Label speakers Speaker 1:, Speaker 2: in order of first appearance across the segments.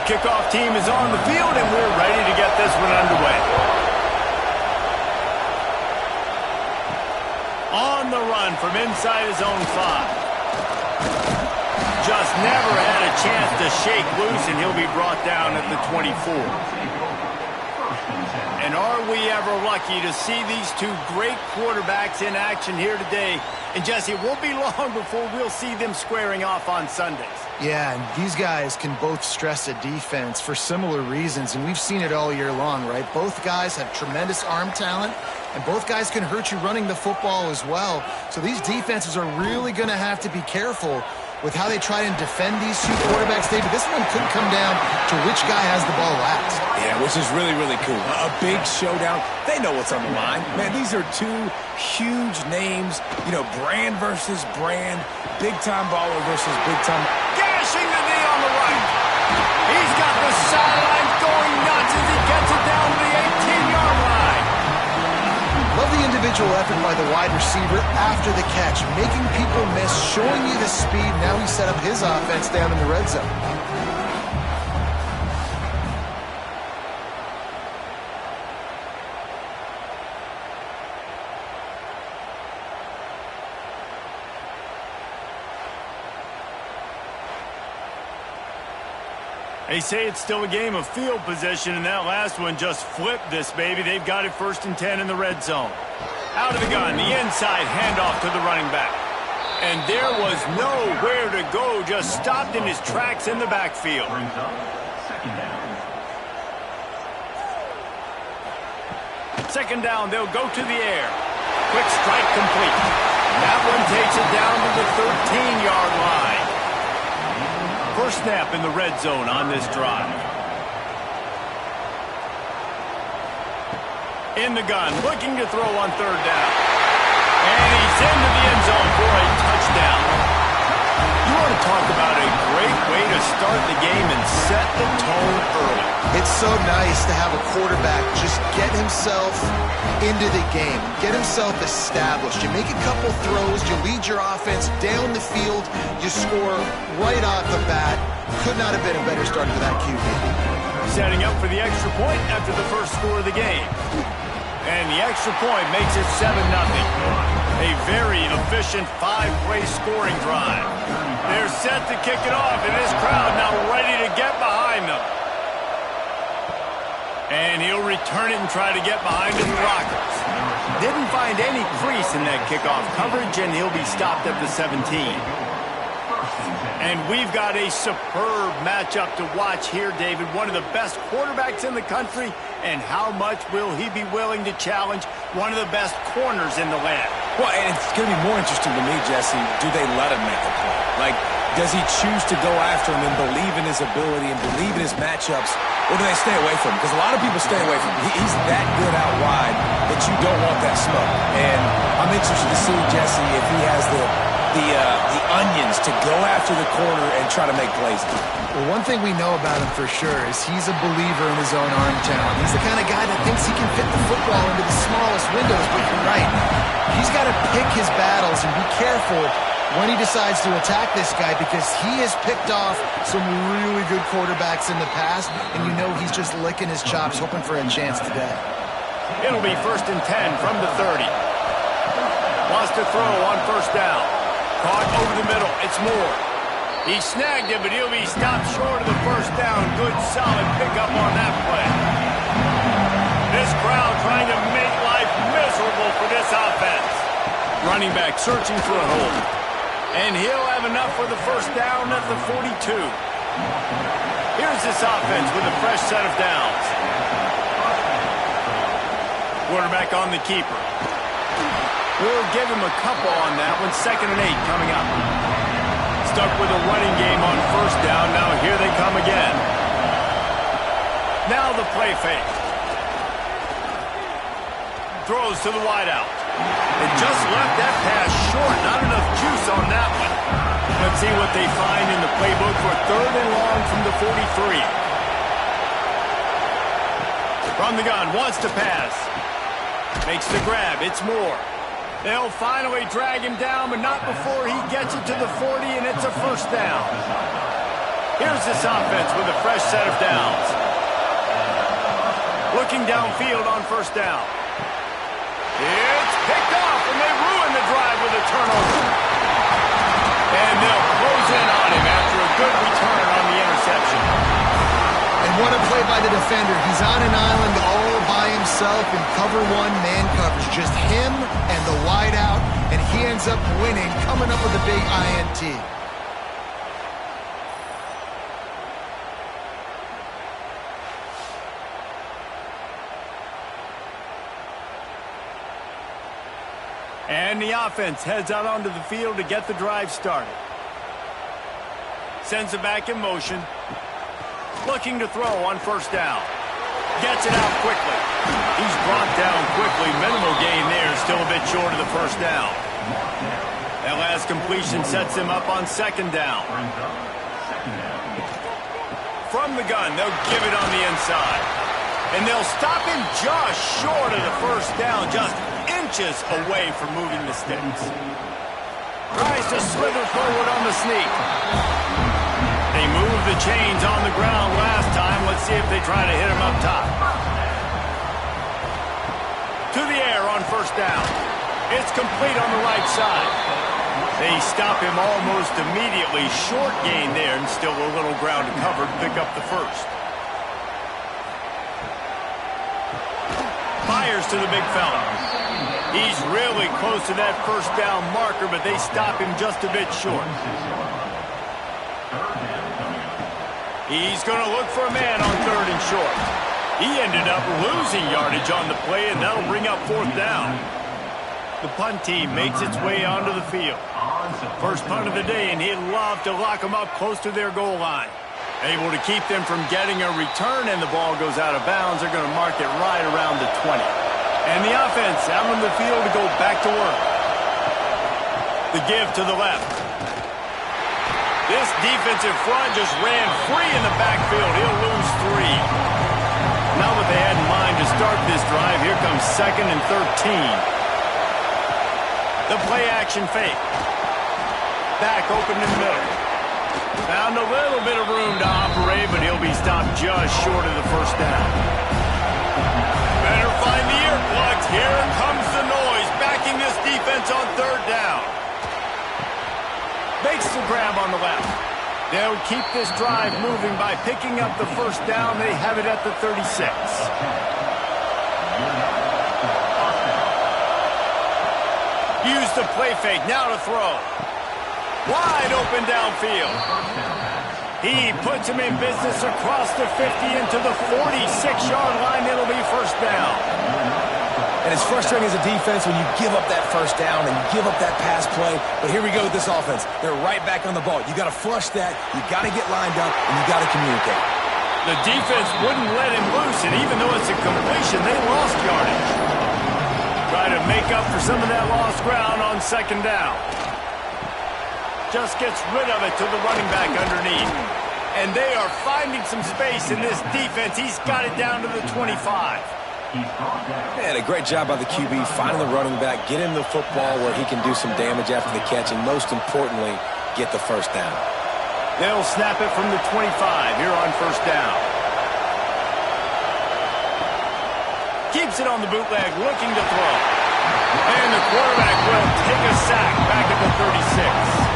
Speaker 1: kickoff team is on the field, and we're ready to get this one underway. On the run from inside his own 5. Just never had a chance to shake loose, and he'll be brought down at the 24. And are we ever lucky to see these two great quarterbacks in action here today? And Jesse, it won't be long before we'll see them squaring off on Sundays.
Speaker 2: Yeah, and these guys can both stress a defense for similar reasons, and we've seen it all year long, right? Both guys have tremendous arm talent, and both guys can hurt you running the football as well. So these defenses are really going to have to be careful with how they try and defend these two quarterbacks, David. This one could come down to which guy has the ball last.
Speaker 3: Yeah, which is really, really cool. A big showdown. They know what's on the line. Man, these are two huge names. You know, brand versus brand. Big-time baller versus big-time.
Speaker 1: Gashing the knee on the right. He's got the sidelines going nuts as he gets it down to the 18-yard line.
Speaker 2: Love the individual effort by the wide receiver after the catch, making people miss, showing you the speed. Now he set up his offense down in the red zone.
Speaker 1: They say it's still a game of field position, and that last one just flipped this baby. They've got it 1st and 10 in the red zone. Out of the gun, the inside handoff to the running back. And there was nowhere to go, just stopped in his tracks in the backfield. Second down, they'll go to the air. Quick strike complete. That one takes it down to the 13-yard line. First snap in the red zone on this drive. In the gun, looking to throw on 3rd down. And he's into the end zone for a touchdown. You want to talk about a great way to start the game and set the tone early.
Speaker 2: It's so nice to have a quarterback just get himself into the game, get himself established. You make a couple throws, you lead your offense down the field, you score right off the bat. Could not have been a better start for that QB.
Speaker 1: Setting up for the extra point after the first score of the game. And the extra point makes it 7-0. A very efficient 5-play scoring drive. They're set to kick it off, and this crowd now ready to get behind them. And he'll return it and try to get behind his blockers. Didn't find any crease in that kickoff coverage, and he'll be stopped at the 17. And we've got a superb matchup to watch here, David. One of the best quarterbacks in the country, and how much will he be willing to challenge one of the best corners in the land?
Speaker 3: Well, and it's going to be more interesting to me, Jesse, do they let him make a play? Like, does he choose to go after him and believe in his ability and believe in his matchups, or do they stay away from him? Because a lot of people stay away from him. He's that good out wide that you don't want that smoke. And I'm interested to see, Jesse, if he has the onions to go after the corner and try to make plays.
Speaker 2: Well, one thing we know about him for sure is he's a believer in his own arm talent. He's the kind of guy that thinks he can fit the football into the smallest windows, but you're right. He's got to pick his battles and be careful when he decides to attack this guy, because he has picked off some really good quarterbacks in the past, and you know he's just licking his chops, hoping for a chance today.
Speaker 1: It'll be 1st and 10 from the 30. Wants to throw on 1st down. Caught over the middle. It's Moore. He snagged it, but he'll be stopped short of the 1st down. Good, solid pickup on that play. This crowd trying to make life miserable for this offense. Running back searching for a hole. And he'll have enough for the 1st down at the 42. Here's this offense with a fresh set of downs. Quarterback on the keeper. We'll give him a couple on that one. 2nd and 8 coming up. Stuck with a running game on 1st down. Now here they come again. Now the play fake. Throws to the wideout. It just left that pass short. Not enough juice on that one. Let's see what they find in the playbook for 3rd and long from the 43. From the gun, wants to pass. Makes the grab. It's Moore. They'll finally drag him down, but not before he gets it to the 40, and it's a 1st down. Here's this offense with a fresh set of downs. Looking downfield on first down. It's picked off, and they ruin the drive with a turnover. And they'll close in on him after a good return on the interception.
Speaker 2: And what a play by the defender. He's on an island all by himself in cover one man coverage. Just him and the wide out, and he ends up winning, coming up with a big INT.
Speaker 1: And the offense heads out onto the field to get the drive started. Sends it back in motion. Looking to throw on first down. Gets it out quickly. He's brought down quickly. Minimal gain there. Still a bit short of the first down. That last completion sets him up on second down. From the gun, they'll give it on the inside. And they'll stop him just short of the first down. Just inches away from moving the sticks. Tries to slither forward on the sneak. They moved the chains on the ground last time. Let's see if they try to hit him up top. To the air on first down. It's complete on the right side. They stop him almost immediately. Short gain there, and still a little ground to cover to pick up the first. Fires to the big fella. He's really close to that first down marker, but they stop him just a bit short. He's going to look for a man on third and short. He ended up losing yardage on the play, and that'll bring up fourth down. The punt team makes its way onto the field. First punt of the day, and he'd love to lock them up close to their goal line. Able to keep them from getting a return, and the ball goes out of bounds. They're going to mark it right around the 20. And the offense out on the field to go back to work. The give to the left. This defensive front just ran free in the backfield. He'll lose 3. Not what they had in mind to start this drive. Here comes second and 13. The play action fake. Back open in the middle. Found a little bit of room to operate, but he'll be stopped just short of the first down. Better find the earplugs. Here comes the noise, backing this defense on third down. Makes the grab on the left. They'll keep this drive moving by picking up the first down. They have it at the 36. Use the play fake. Now to throw. Wide open downfield. He puts him in business across the 50 into the 46-yard line. It'll be first down.
Speaker 3: And it's frustrating as a defense when you give up that first down and you give up that pass play. But here we go with this offense. They're right back on the ball. You got to flush that. You got to get lined up, and you got to communicate.
Speaker 1: The defense wouldn't let him loose, and even though it's a completion, they lost yardage. Try to make up for some of that lost ground on second down. Just gets rid of it to the running back underneath. And they are finding some space in this defense. He's got it down to the 25.
Speaker 3: Man, a great job by the QB finding the running back, get him the football where he can do some damage after the catch, and most importantly, get the first down.
Speaker 1: They'll snap it from the 25 here on first down. Keeps it on the bootleg, looking to throw. And the quarterback will take a sack back at the 36.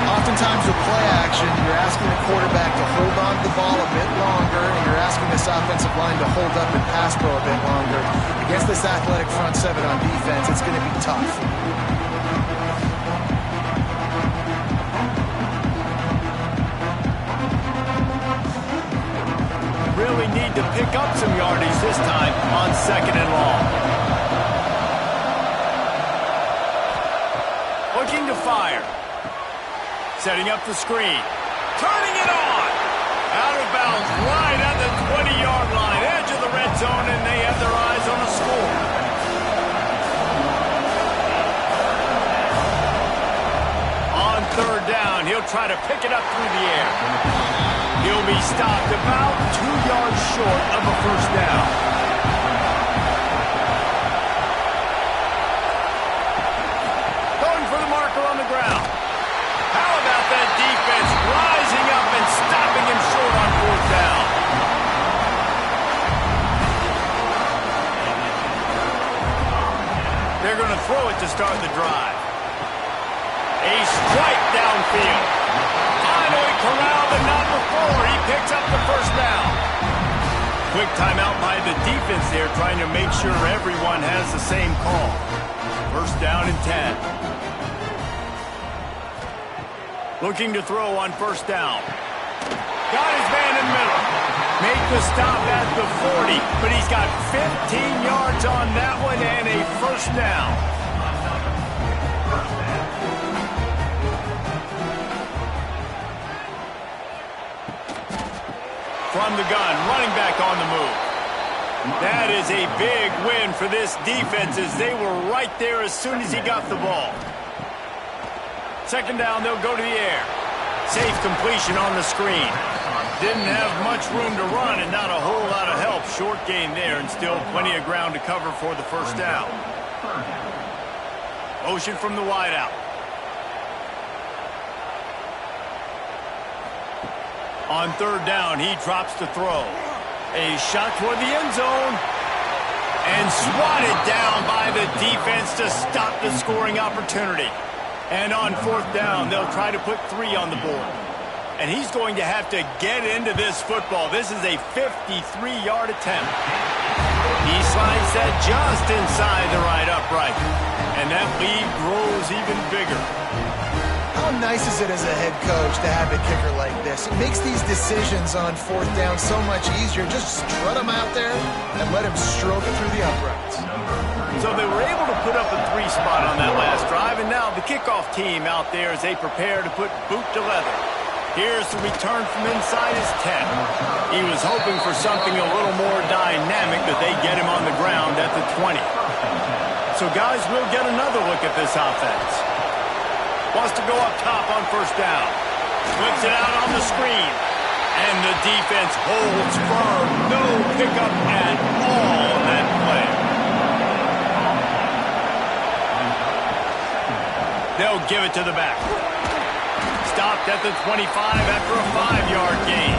Speaker 2: Oftentimes with play action, you're asking the quarterback to hold on to the ball a bit longer, and you're asking this offensive line to hold up and pass pro a bit longer. Against this athletic front seven on defense, it's going to be tough.
Speaker 1: Really need to pick up some yardage this time on second and long. Looking to fire. Setting up the screen. Turning it on. Out of bounds right at the 20-yard line. Edge of the red zone, and they have their eyes on a score. On third down, he'll try to pick it up through the air. He'll be stopped about 2 yards short of a first down. Going for the marker on the ground. How about that defense rising up and stopping to start the drive. A strike downfield. Finally corralled, but not before. He picks up the first down. Quick timeout by the defense there, trying to make sure everyone has the same call. First down and 10. Looking to throw on first down. Got his man in the middle. Make the stop at the 40, but he's got 15 yards on that one and a first down. From the gun, running back on the move. That is a big win for this defense as they were right there as soon as he got the ball. Second down, they'll go to the air. Safe completion on the screen. Didn't have much room to run and not a whole lot of help. Short gain there and still plenty of ground to cover for the first down. Motion from the wideout. On third down, he drops to throw. A shot toward the end zone. And swatted down by the defense to stop the scoring opportunity. And on fourth down, they'll try to put 3 on the board. And he's going to have to get into this football. This is a 53-yard attempt. He slides that just inside the right upright. And that lead grows even bigger.
Speaker 2: How nice is it as a head coach to have a kicker like this? It makes these decisions on fourth down so much easier. Just strut him out there and let him stroke it through the uprights.
Speaker 1: So they were able to put up a 3 spot on that last drive, and now the kickoff team out there as they prepare to put boot to leather. Here's the return from inside his 10. He was hoping for something a little more dynamic, but they get him on the ground at the 20. So guys, we'll get another look at this offense. Wants to go up top on first down. Flips it out on the screen. And the defense holds firm. No pickup at all on that play. They'll give it to the back. Stopped at the 25 after a 5-yard gain.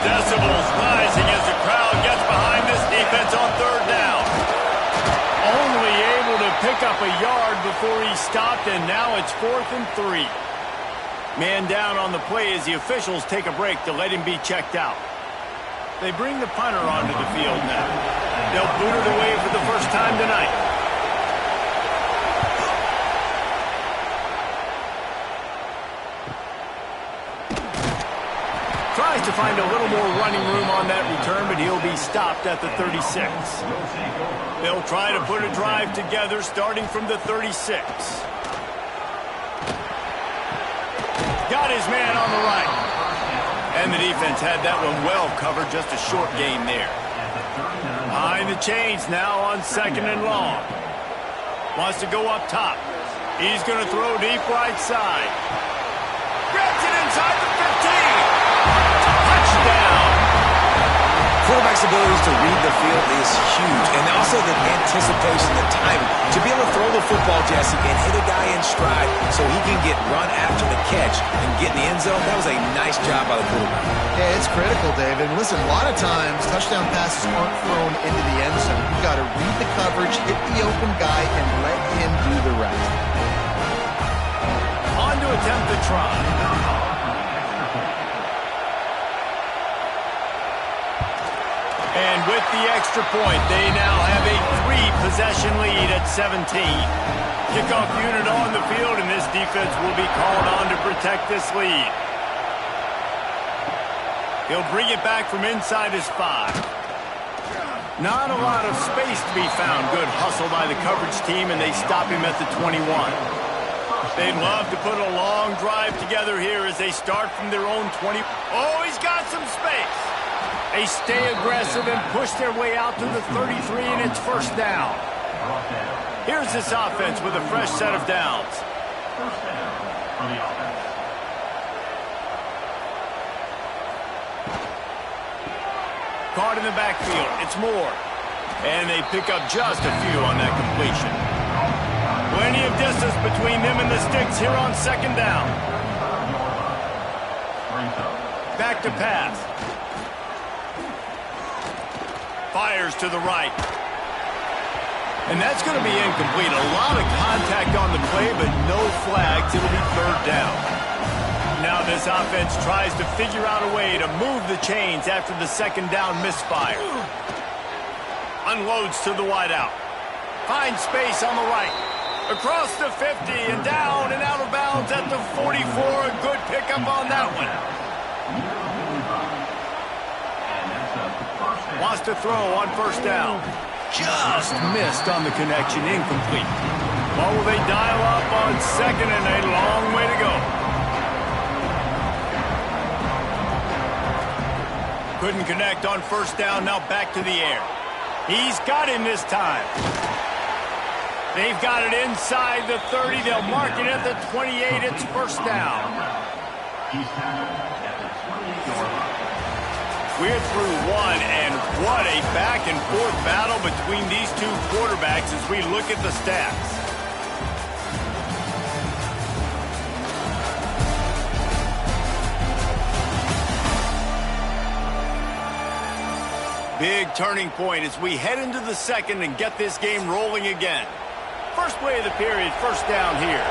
Speaker 1: Decibels rising as the crowd gets behind this defense on third down. Only able to pick up a yard before he stopped, and now it's 4th and 3. Man down on the play as the officials take a break to let him be checked out. They bring the punter onto the field now. They'll boot it away for the first time tonight. Tries to find a little more running room on that return, but he'll be stopped at the 36. They'll try to put a drive together starting from the 36. Got his man on the right. And the defense had that one well covered, just a short gain there. Behind the chains now on second and long. Wants to go up top. He's going to throw deep right side. Grabs it inside the 15. Touchdown.
Speaker 3: Quarterback's abilities to read the field is huge, and also the anticipation, the timing. To be able to throw the football, Jesse, and hit a guy in stride so he can get run after the catch and get in the end zone, that was a nice job by the quarterback.
Speaker 2: Yeah, it's critical, David. And listen, a lot of times, touchdown passes aren't thrown into the end zone. You've got to read the coverage, hit the open guy, and let him do the rest.
Speaker 1: On to attempt the try. And with the extra point, they now have a 3-possession lead at 17. Kickoff unit on the field, and this defense will be called on to protect this lead. He'll bring it back from inside his 5. Not a lot of space to be found. Good hustle by the coverage team, and they stop him at the 21. They'd love to put a long drive together here as they start from their own 20. Oh, he's got some space. They stay aggressive and push their way out to the 33, and it's first down. Here's this offense with a fresh set of downs. Caught in the backfield. It's Moore. And they pick up just a few on that completion. Plenty of distance between them and the sticks here on second down. Back to pass. Fires to the right. And that's going to be incomplete. A lot of contact on the play, but no flags. It'll be third down. Now this offense tries to figure out a way to move the chains after the second down misfire. Unloads to the wideout. Finds space on the right. Across the 50 and down and out of bounds at the 44. A good pickup on that one. Wants to throw on first down. Just missed on the connection, incomplete. What will they dial up on second and a long way to go? Couldn't connect on first down, now back to the air. He's got him this time. They've got it inside the 30. They'll mark it at the 28. It's first down. We're through one, and what a back-and-forth battle between these two quarterbacks as we look at the stats. Big turning point as we head into the second and get this game rolling again. First play of the period, first down here.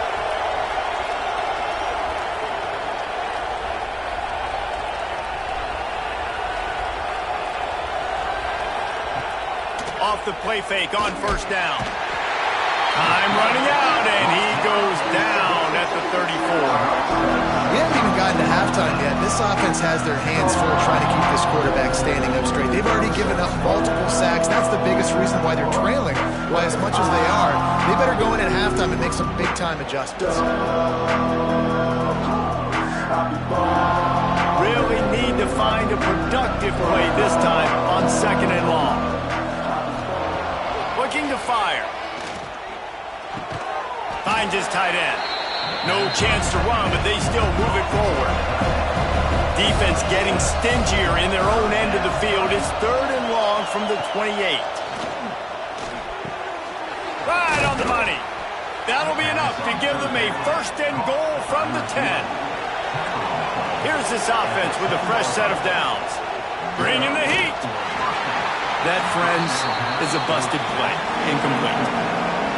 Speaker 1: Off the play fake on first down. Time running out, and he goes down at the 34.
Speaker 2: We haven't even gotten to halftime yet. This offense has their hands full trying to keep this quarterback standing up straight. They've already given up multiple sacks. That's the biggest reason why they're trailing by as much as they are. They better go in at halftime and make some big-time adjustments.
Speaker 1: Really need to find a productive play this time on second and long. Looking to fire. Finds his tight end. No chance to run, but they still move it forward. Defense getting stingier in their own end of the field. It's third and long from the 28. Right on the money. That'll be enough to give them a first and goal from the 10. Here's this offense with a fresh set of downs. Bringing the heat. That, friends, is a busted play. Incomplete.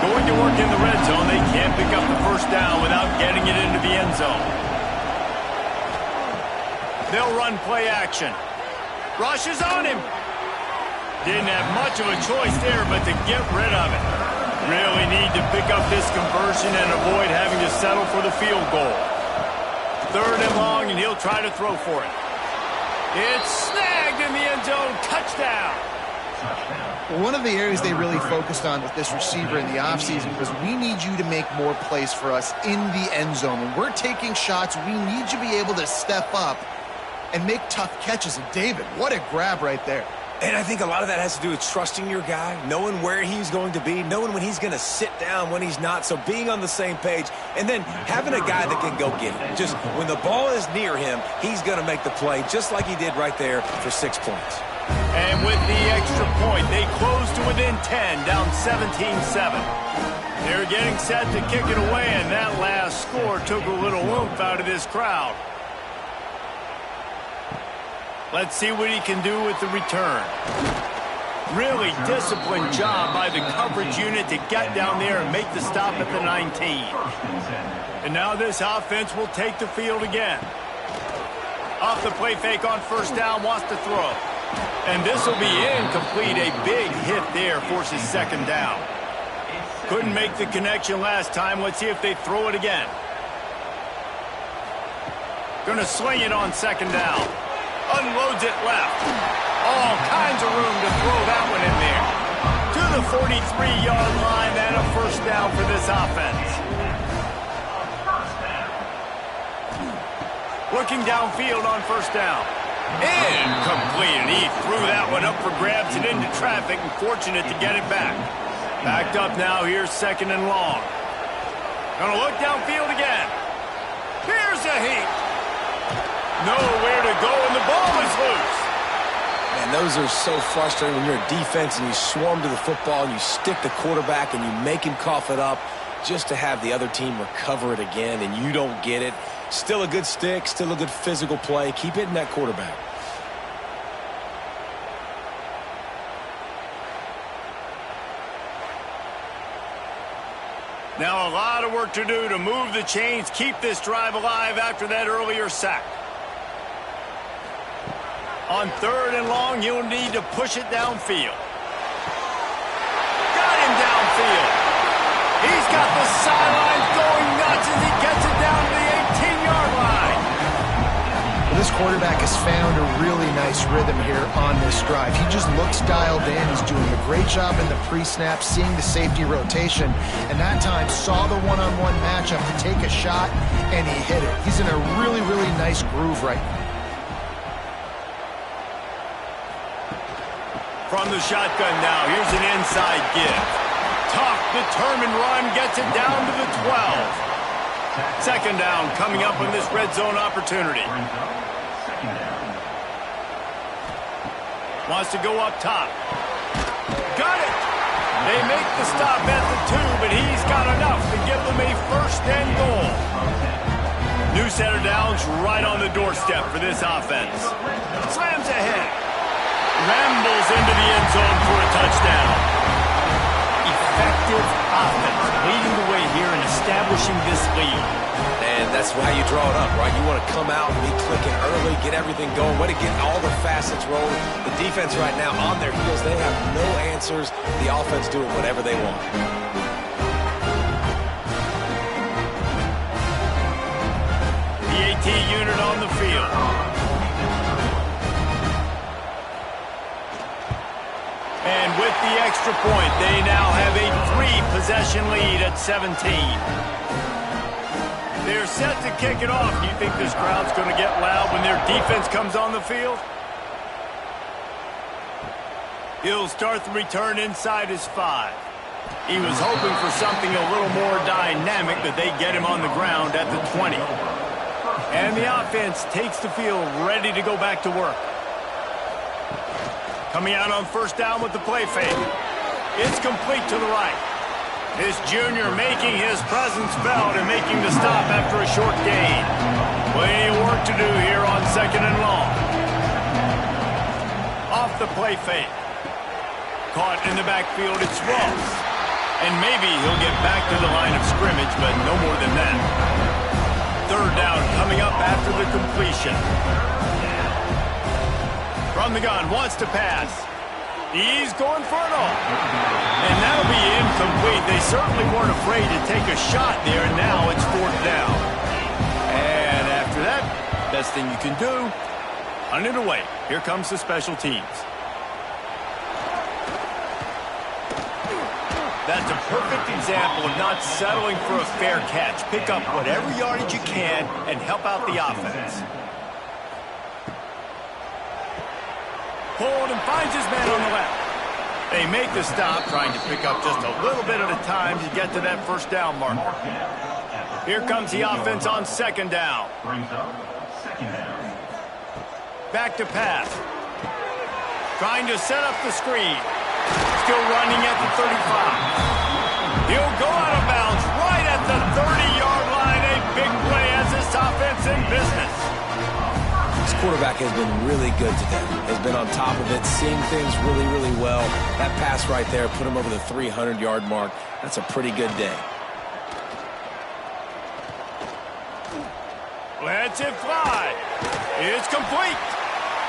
Speaker 1: Going to work in the red zone. They can't pick up the first down without getting it into the end zone. They'll run play action. Rushes on him. Didn't have much of a choice there, but to get rid of it. Really need to pick up this conversion and avoid having to settle for the field goal. Third and long, and he'll try to throw for it. It's snagged in the end zone. Touchdown.
Speaker 2: One of the areas they really focused on with this receiver in the offseason was we need you to make more plays for us in the end zone. When we're taking shots, we need you to be able to step up and make tough catches. And David, what a grab right there.
Speaker 3: And I think a lot of that has to do with trusting your guy, knowing where he's going to be, knowing when he's going to sit down, when he's not. So being on the same page, and then having a guy that can go get it. Just when the ball is near him, he's going to make the play just like he did right there for 6 points.
Speaker 1: And with the extra point, they close to within 10, down 17-7. They're getting set to kick it away, and that last score took a little oomph out of this crowd. Let's see what he can do with the return. Really disciplined job by the coverage unit to get down there and make the stop at the 19. And now this offense will take the field again. Off the play fake on first down, wants to throw. And this will be incomplete. A big hit there forces second down. Couldn't make the connection last time. Let's see if they throw it again. Gonna sling it on second down. Unloads it left. All kinds of room to throw that one in there. To the 43-yard line and a first down for this offense. Looking downfield on first down. Incomplete, and he threw that one up for grabs and into traffic, and fortunate to get it back. Backed up now, here's second and long. Gonna look downfield again. Here's a heat. Nowhere to go, and the ball is loose.
Speaker 3: Man, those are so frustrating when you're a defense and you swarm to the football and you stick the quarterback and you make him cough it up just to have the other team recover it again, and you don't get it. Still a good stick, still a good physical play. Keep hitting that quarterback.
Speaker 1: Now a lot of work to do to move the chains, keep this drive alive after that earlier sack. On 3rd and long, you'll need to push it downfield. Got him downfield. He's got the sidelines going nuts as he gets it down to the 18-yard line.
Speaker 2: Well, this quarterback has found a really nice rhythm here on this drive. He just looks dialed in. He's doing a great job in the pre-snap, seeing the safety rotation, and that time saw the one-on-one matchup to take a shot, and he hit it. He's in a really, really nice groove right now.
Speaker 1: From the shotgun now, here's an inside give. Tough, determined run, gets it down to the 12. 2nd down coming up on this red zone opportunity. Wants to go up top. Got it! They make the stop at the 2, but he's got enough to give them a 1st and goal. New set of downs right on the doorstep for this offense. Slams ahead. Rambles into the end zone for a touchdown. Effective offense, leading the way here and establishing this lead.
Speaker 3: And that's why you draw it up, right? You want to come out and be clicking early, get everything going, want to get all the facets rolling. The defense right now on their heels, they have no answers. The offense doing whatever they want.
Speaker 1: The AT unit on the field. And with the extra point, they now have a 3-possession lead at 17. They're set to kick it off. Do you think this crowd's going to get loud when their defense comes on the field? He'll start the return inside his 5. He was hoping for something a little more dynamic, but they get him on the ground at the 20. And the offense takes the field ready to go back to work. Coming out on 1st down with the play fake. It's complete to the right. This junior making his presence felt and making the stop after a short gain. Plenty of work to do here on 2nd and long. Off the play fake. Caught in the backfield, it's Ross. And maybe he'll get back to the line of scrimmage, but no more than that. 3rd down coming up after the completion. From the gun, wants to pass. He's going for it all. And that'll be incomplete. They certainly weren't afraid to take a shot there, and now it's 4th down. And after that, best thing you can do, hunt it away. Here comes the special teams. That's a perfect example of not settling for a fair catch. Pick up whatever yardage you can and help out the offense. Hold and finds his man on the left. They make the stop, trying to pick up just a little bit at a time to get to that 1st down marker. Here comes the offense on 2nd down. Back to pass. Trying to set up the screen. Still running at the 35. He'll go out of bounds right at the 30-yard line. A big play as this offense in business.
Speaker 3: This quarterback has been really good today. Has been on top of it, seeing things really, really well. That pass right there put him over the 300-yard mark. That's a pretty good day.
Speaker 1: Lets it fly. It's complete.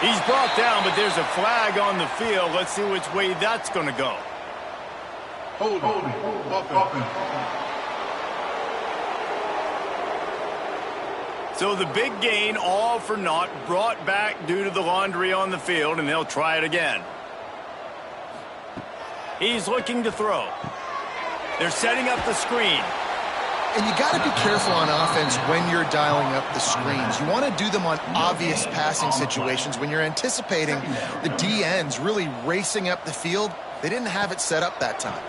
Speaker 1: He's brought down, but there's a flag on the field. Let's see which way that's going to go.
Speaker 4: Hold.
Speaker 1: So the big gain, all for naught, brought back due to the laundry on the field, and they'll try it again. He's looking to throw. They're setting up the screen.
Speaker 2: And you got to be careful on offense when you're dialing up the screens. You want to do them on obvious passing situations. When you're anticipating the DNs really racing up the field, they didn't have it set up that time.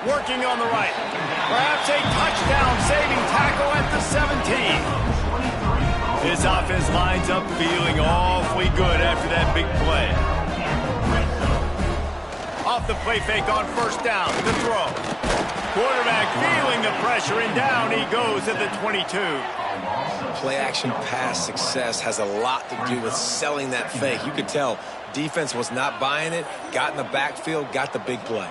Speaker 1: Working on the right. Perhaps a touchdown-saving tackle at the 17. This offense lines up feeling awfully good after that big play. Off the play fake on 1st down. The throw. Quarterback feeling the pressure, and down he goes at the 22.
Speaker 3: Play-action pass success has a lot to do with selling that fake. You could tell defense was not buying it, got in the backfield, got the big play.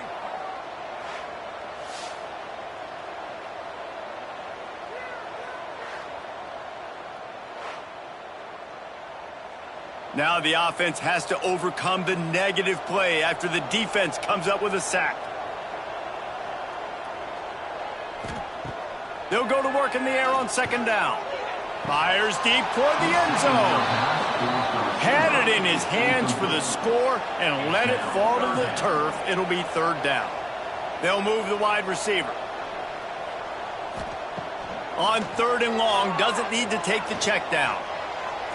Speaker 1: Now the offense has to overcome the negative play after the defense comes up with a sack. They'll go to work in the air on second down. Fires deep toward the end zone. Had it in his hands for the score and let it fall to the turf. It'll be third down. They'll move the wide receiver. On third and long, doesn't need to take the check down.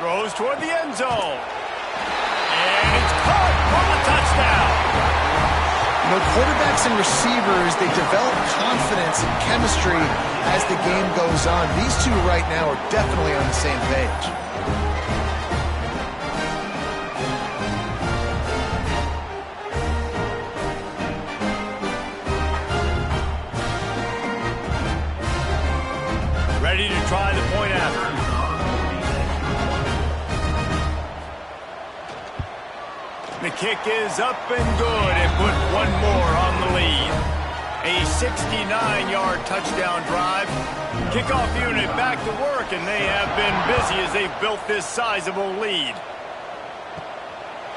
Speaker 1: Throws toward the end zone. And it's caught for the touchdown.
Speaker 2: You know, quarterbacks and receivers, they develop confidence and chemistry as the game goes on. These two right now are definitely on the same page.
Speaker 1: Ready to try the point after. The kick is up and good and put one more on the lead. A 69-yard touchdown drive. Kickoff unit back to work, and they have been busy as they've built this sizable lead.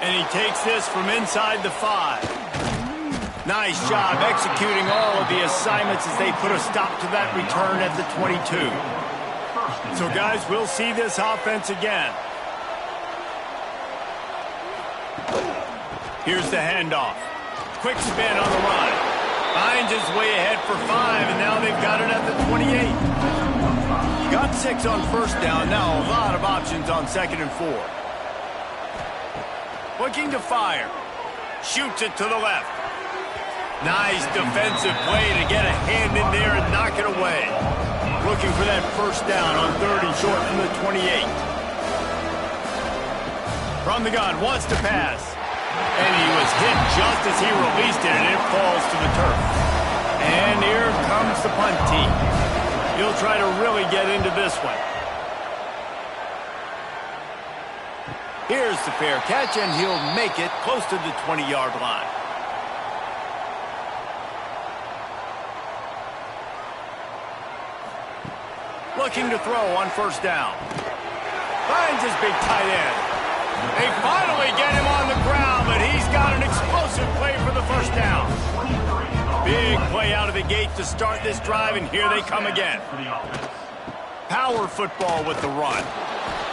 Speaker 1: And he takes this from inside the 5. Nice job executing all of the assignments as they put a stop to that return at the 22. So, guys, we'll see this offense again. Here's the handoff. Quick spin on the run. Finds his way ahead for 5, and now they've got it at the 28. Got 6 on first down. Now a lot of options on second and 4. Looking to fire. Shoots it to the left. Nice defensive play to get a hand in there and knock it away. Looking for that first down on third and short from the 28. From the gun, wants to pass. And he was hit just as he released it, and it falls to the turf. And here comes the punt team. He'll try to really get into this one. Here's the fair catch, and he'll make it close to the 20-yard line. Looking to throw on first down. Finds his big tight end. They finally get him on the ground, but he's got an explosive play for the first down. Big play out of the gate to start this drive, and here they come again. Power football with the run.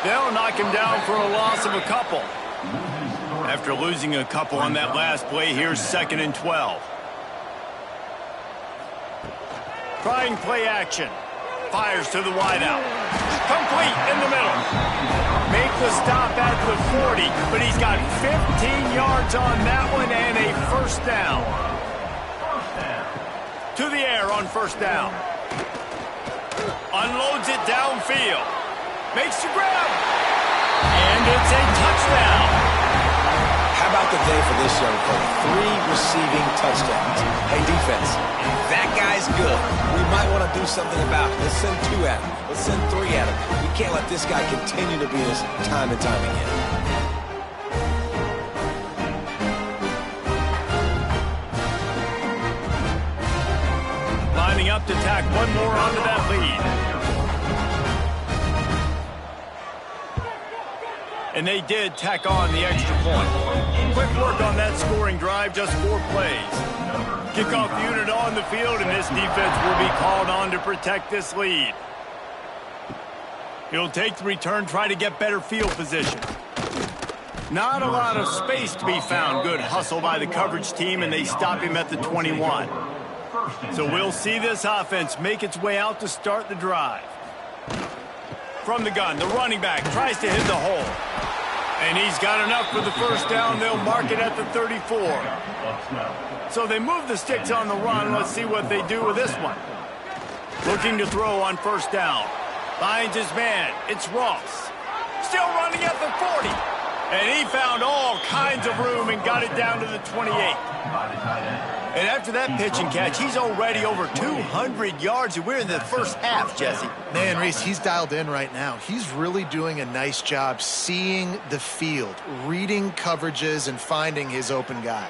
Speaker 1: They'll knock him down for a loss of a couple. After losing a couple on that last play, here's second and 12. Trying play action. Fires to the wideout. Complete in the middle. Make the stop at the 40, but he's got 15 yards on that one and a first down. To the air on first down. Unloads it downfield. Makes the grab. And it's a touchdown.
Speaker 3: How about the day for this young fella? 3 receiving touchdowns. Hey, defense, that guy's good. We might want to do something about it. Let's send 2 at him. Let's send 3 at him. We can't let this guy continue to beat us time and time again.
Speaker 1: Lining up to tack one more onto that lead. And they did tack on the extra point. Quick work on that scoring drive, just 4 plays. Kickoff unit on the field, and this defense will be called on to protect this lead. He'll take the return, try to get better field position. Not a lot of space to be found. Good hustle by the coverage team, and they stop him at the 21. So we'll see this offense make its way out to start the drive. From the gun, the running back tries to hit the hole. And he's got enough for the first down. They'll mark it at the 34. So they move the sticks on the run. Let's see what they do with this one. Looking to throw on first down. Finds his man. It's Ross. Still running at the 40. And he found all kinds of room and got it down to the 28. And after that pitch and catch, he's already over 200 yards, and we're in the first half, Jesse.
Speaker 2: Man, Reese, he's dialed in right now. He's really doing a nice job seeing the field, reading coverages, and finding his open guy.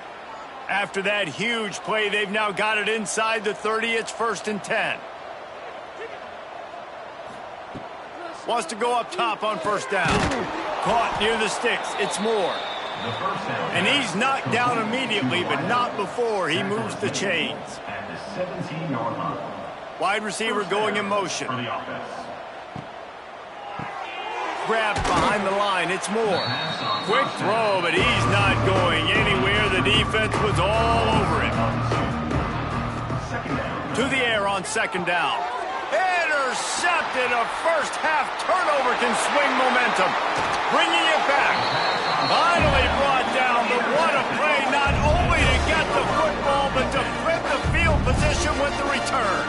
Speaker 1: After that huge play, they've now got it inside the 30. It's first and 10. Wants to go up top on first down. Caught near the sticks. It's more. And he's knocked down immediately, but not before he moves the chains. Wide receiver going in motion. Grabbed behind the line. It's more. Quick throw, but he's not going anywhere. The defense was all over him. To the air on second down. Intercepted. A first half turnover can swing momentum. Bringing it back. Finally brought down, but what a play, not only to get the football, but to flip the field position with the return.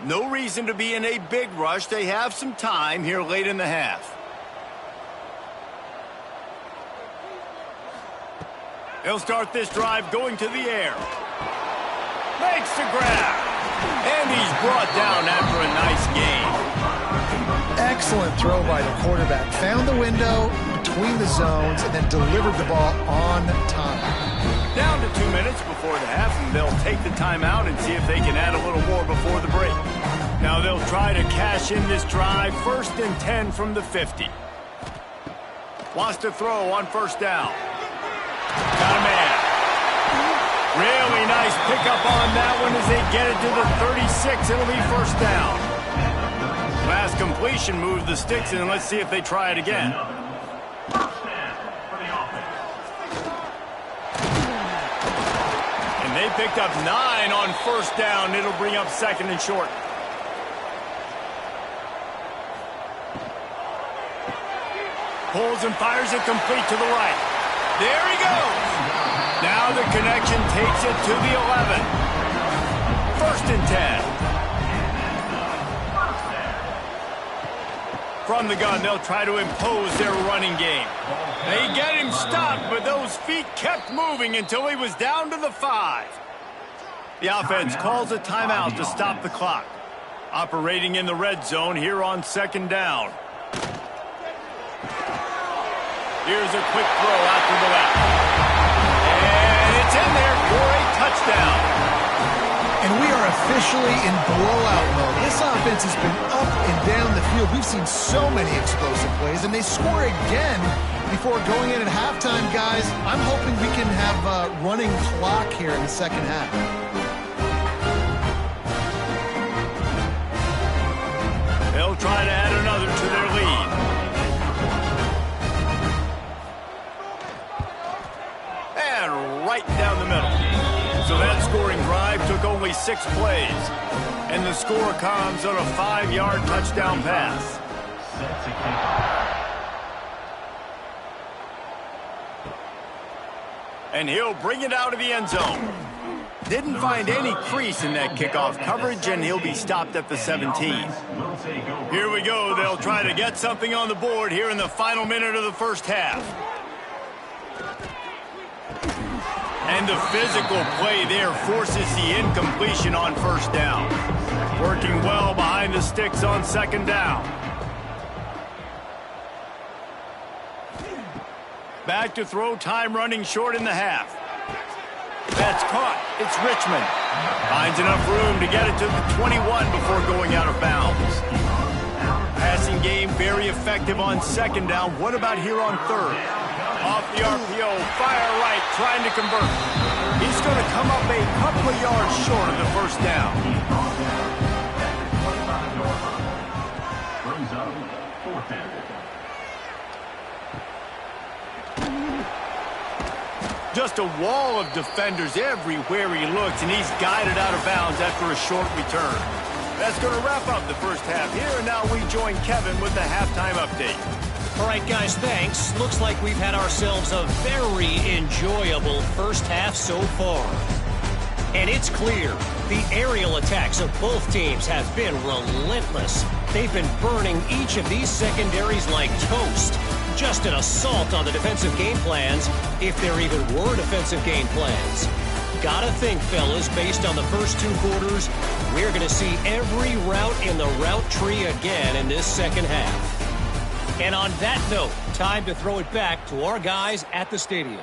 Speaker 1: No reason to be in a big rush. They have some time here late in the half. He'll start this drive going to the air. Makes the grab. And he's brought down after a nice gain.
Speaker 2: Excellent throw by the quarterback. Found the window between the zones and then delivered the ball on time.
Speaker 1: Down to 2 minutes before the half, and they'll take the timeout and see if they can add a little more before the break. Now they'll try to cash in this drive. 1st and 10 from the 50. Wants to throw on first down. Got a man. Really nice pickup on that one as they get it to the 36. It'll be first down. Last completion moves the sticks, and let's see if they try it again. And they picked up 9 on first down. It'll bring up 2nd and short. Pulls and fires it complete to the right. There he goes. Now the connection takes it to the 11. 1st and 10. From the gun, they'll try to impose their running game. They get him stopped, but those feet kept moving until he was down to the 5. The offense calls a timeout to stop the clock. Operating in the red zone here on 2nd down. Here's a quick throw out to the left. And it's in there for a touchdown.
Speaker 2: And we are officially in blowout mode. This offense has been up and down the field. We've seen so many explosive plays, and they score again before going in at halftime, guys. I'm hoping we can have a running clock here in the 2nd half.
Speaker 1: They'll try to add another to their lead. Right down the middle. So that scoring drive took only 6 plays. And the score comes on a 5-yard touchdown pass. And he'll bring it out of the end zone. Didn't find any crease in that kickoff coverage, and he'll be stopped at the 17. Here we go. They'll try to get something on the board here in the final minute of the first half. And the physical play there forces the incompletion on first down. Working well behind the sticks on 2nd down. Back to throw, time running short in the half. That's caught. It's Richmond. Finds enough room to get it to the 21 before going out of bounds. Passing game very effective on 2nd down. What about here on 3rd? Off the RPO, fire right, trying to convert. He's going to come up a couple of yards short of the first down. Just a wall of defenders everywhere he looks, and he's guided out of bounds after a short return. That's going to wrap up the first half here, and now we join Kevin with the halftime update.
Speaker 5: All right, guys, thanks. Looks like we've had ourselves a very enjoyable first half so far. And it's clear, the aerial attacks of both teams have been relentless. They've been burning each of these secondaries like toast. Just an assault on the defensive game plans, if there even were defensive game plans. Gotta think, fellas, based on the first 2 quarters, we're going to see every route in the route tree again in this second half. And on that note, time to throw it back to our guys at the stadium.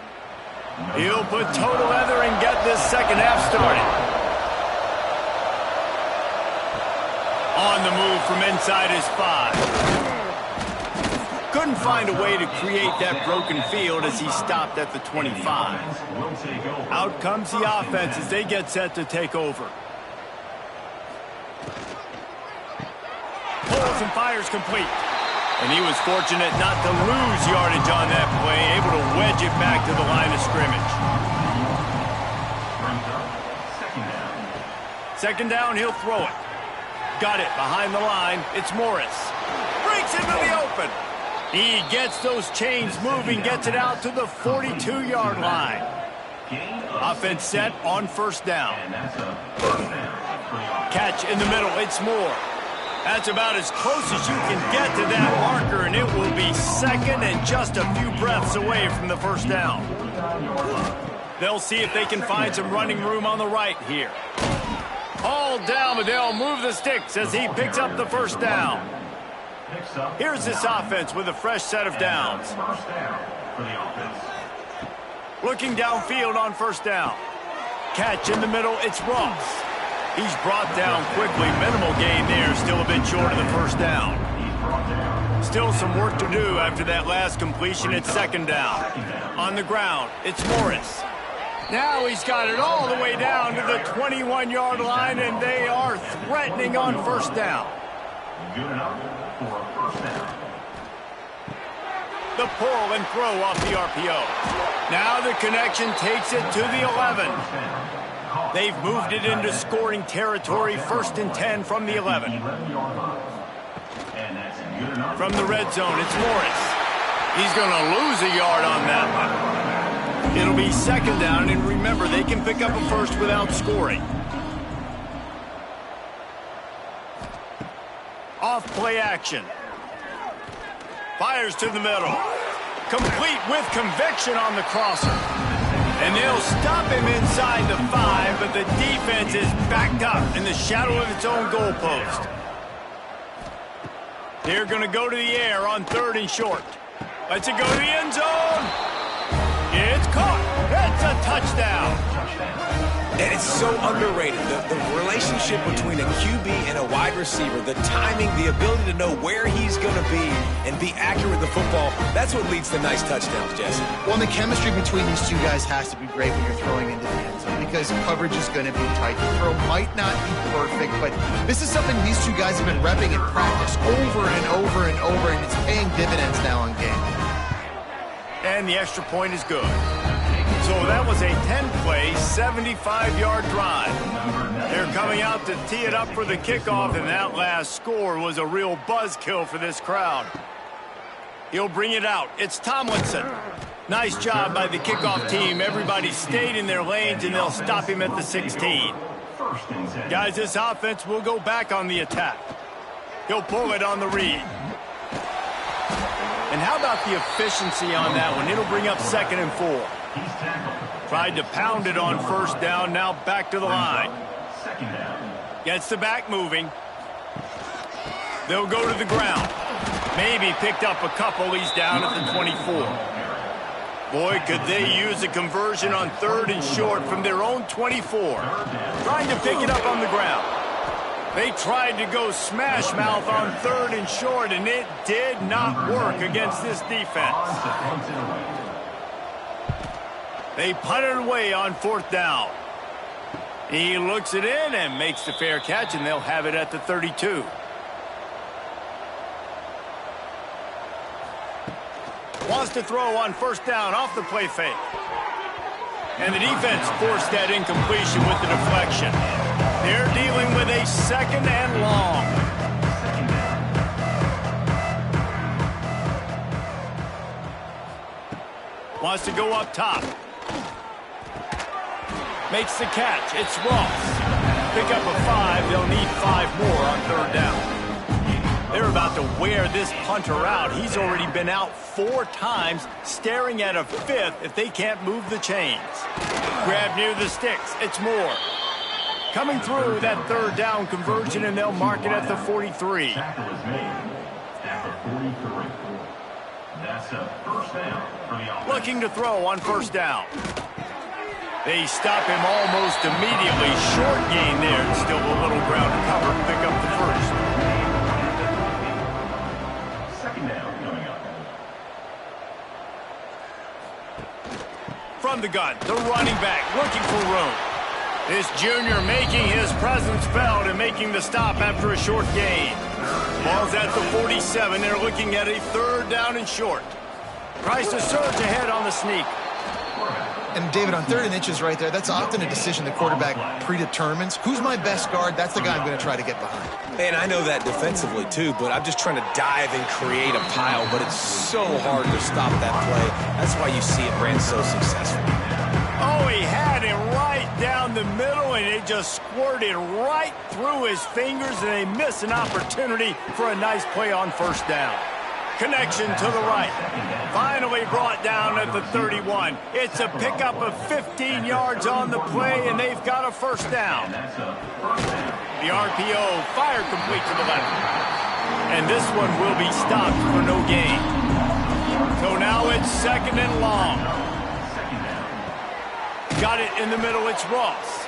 Speaker 1: He'll put toe to leather and get this second half started. On the move from inside his 5. Couldn't find a way to create that broken field as he stopped at the 25. Out comes the offense as they get set to take over. Pulls and fires complete. And he was fortunate not to lose yardage on that play, able to wedge it back to the line of scrimmage. Second down, he'll throw it. Got it behind the line. It's Morris. Breaks into the open. He gets those chains moving, gets it out to the 42-yard line. Offense set on first down. Catch in the middle. It's Moore. That's about as close as you can get to that marker, and it will be second and just a few breaths away from the first down. They'll see if they can find some running room on the right here. All down, but they'll move the sticks as he picks up the first down. Here's this offense with a fresh set of downs. Looking downfield on first down. Catch in the middle, it's Ross. He's brought down quickly. Minimal gain there, still a bit short of the first down. Still some work to do after that last completion at second down. On the ground, it's Morris. Now he's got it all the way down to the 21-yard line, and they are threatening on first down.
Speaker 6: Good enough for a first down.
Speaker 1: The pull and throw off the RPO. Now the connection takes it to the 11. They've moved it into scoring territory, first and 10 from the 11. From the red zone, it's Morris. He's going to lose a yard on that one. It'll be second down, and remember, they can pick up a first without scoring. Off play action. Fires to the middle. Complete with conviction on the crosser. And they'll stop him inside the 5, but the defense is backed up in the shadow of its own goalpost. They're going to go to the air on third and short. Lets it go to the end zone. It's caught. That's a touchdown.
Speaker 3: And it's so underrated. The relationship between a QB and a wide receiver, the timing, the ability to know where he's going to be and be accurate with the football, that's what leads to nice touchdowns, Jesse.
Speaker 2: Well, and the chemistry between these two guys has to be great when you're throwing into the end zone because coverage is going to be tight. The throw might not be perfect, but this is something these two guys have been repping in practice over and over and over, and it's paying dividends now in game.
Speaker 1: And the extra point is good. So that was a 10-play, 75-yard drive. They're coming out to tee it up for the kickoff, and that last score was a real buzzkill for this crowd. He'll bring it out. It's Tomlinson. Nice job by the kickoff team. Everybody stayed in their lanes, and they'll stop him at the 16. Guys, this offense will go back on the attack. He'll pull it on the read. And how about the efficiency on that one? It'll bring up second and 4. Tried to pound it on first down, now back to the line. Gets the back moving. They'll go to the ground. Maybe picked up a couple. He's down at the 24. Boy, could they use a conversion on third and short from their own 24. Trying to pick it up on the ground. They tried to go smash mouth on third and short, and it did not work against this defense. They punt it away on fourth down. He looks it in and makes the fair catch, and they'll have it at the 32. Wants to throw on first down off the play fake. And the defense forced that incompletion with the deflection. They're dealing with a second and long. Wants to go up top. Makes the catch. It's Ross. Pick up a 5. They'll need 5 more on third down. They're about to wear this punter out. He's already been out 4 times, staring at a 5th if they can't move the chains. Grab near the sticks. It's Moore. Coming through that 3rd down conversion, and they'll mark it at the 43.
Speaker 6: Tackle is made at the 43. That's a first down for the offense.
Speaker 1: Looking to throw on 1st down. They stop him almost immediately. Short gain there. Still a little ground to cover. Pick up the 1st.
Speaker 6: Second down coming up.
Speaker 1: From the gun, the running back looking for room. This junior making his presence felt and making the stop after a short gain. Ball's at the 47. They're looking at a 3rd down and short. Tries to surge ahead on the sneak.
Speaker 2: And David, on 3rd and inches right there, that's often a decision the quarterback predetermines. Who's my best guard? That's the guy I'm going to try to get behind.
Speaker 3: And I know that defensively, too, but I'm just trying to dive and create a pile, but it's so hard to stop that play. That's why you see it ran so successful.
Speaker 1: Oh, he had it right down the middle, and it just squirted right through his fingers, and they miss an opportunity for a nice play on 1st down. Connection to the right. Finally brought down at the 31. It's a pickup of 15 yards on the play, and they've got a 1st down. The RPO fire complete to the left. And this one will be stopped for no gain. So now it's 2nd and long. Got it in the middle. It's Ross.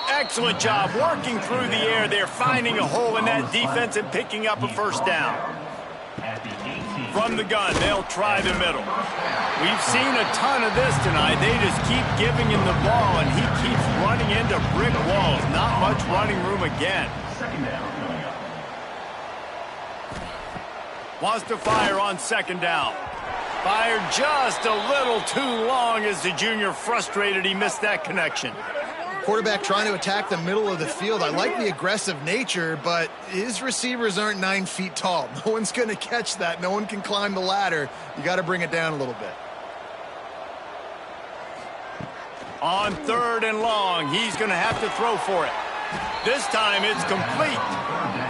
Speaker 1: Excellent job working through the air. They're finding a hole in that defense and picking up a 1st down. From the gun, they'll try the middle. We've seen a ton of this tonight. They just keep giving him the ball, and he keeps running into brick walls. Not much running room again.
Speaker 6: Second down coming up.
Speaker 1: Wants to fire on 2nd down. Fired just a little too long as the junior frustrated he missed that connection.
Speaker 2: Quarterback trying to attack the middle of the field. I like the aggressive nature, but his receivers aren't 9 feet tall. No one's going to catch that. No one can climb the ladder. You got to bring it down a little bit.
Speaker 1: On 3rd and long, he's going to have to throw for it. This time it's complete.